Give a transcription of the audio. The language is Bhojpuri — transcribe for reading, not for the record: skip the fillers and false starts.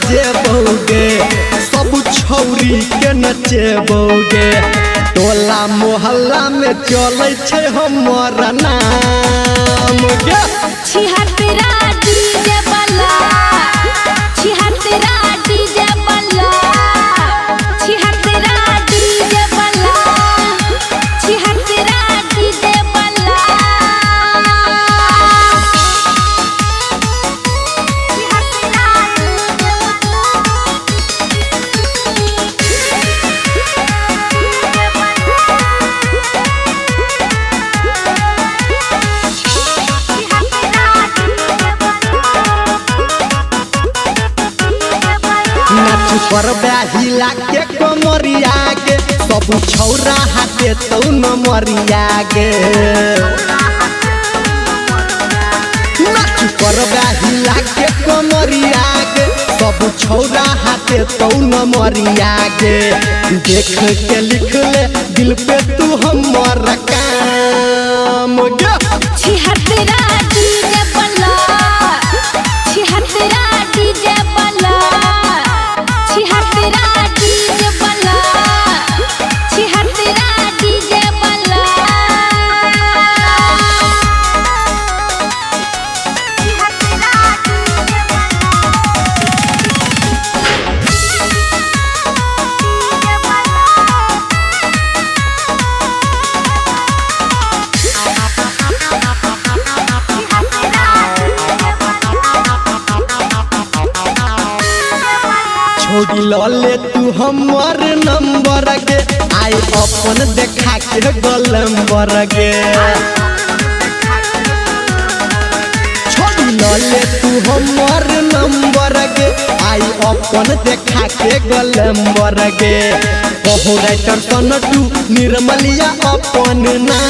बजेबोगे सब छौरी के नचेबोगे टोला मोहल्ला में चले छे हमर नाम गे छिहत्तरा डीजे बल्ला छिहत्तरा डीजे बल्ला छिहत्तरा डीजे बल्ला छिहत्तरा डीजे बल्ला पर हिला के कमरिया गे सब छौरा हाथे तो न मरिया गे नाच पर हिला के कमरिया गे सब छौरा हाथे तो न मरिया गे देख के लिख ले दिल पे तू हमर काम गे छिहत्तरा डीजे बल्ला छिहत्तरा डीजे बल्ला छिहत्तरा डीजे बल्ला छिहत्तरा डीजे बल्ला छोड़ी ले तू हमर नंबर गे आई अपन देखा के गोलंबर गे छोड़ी ले तू हमर नंबर गे आई अपन देखा के गोलंबर गे बहु राइटर सन तू निर्मलिया अपन नाम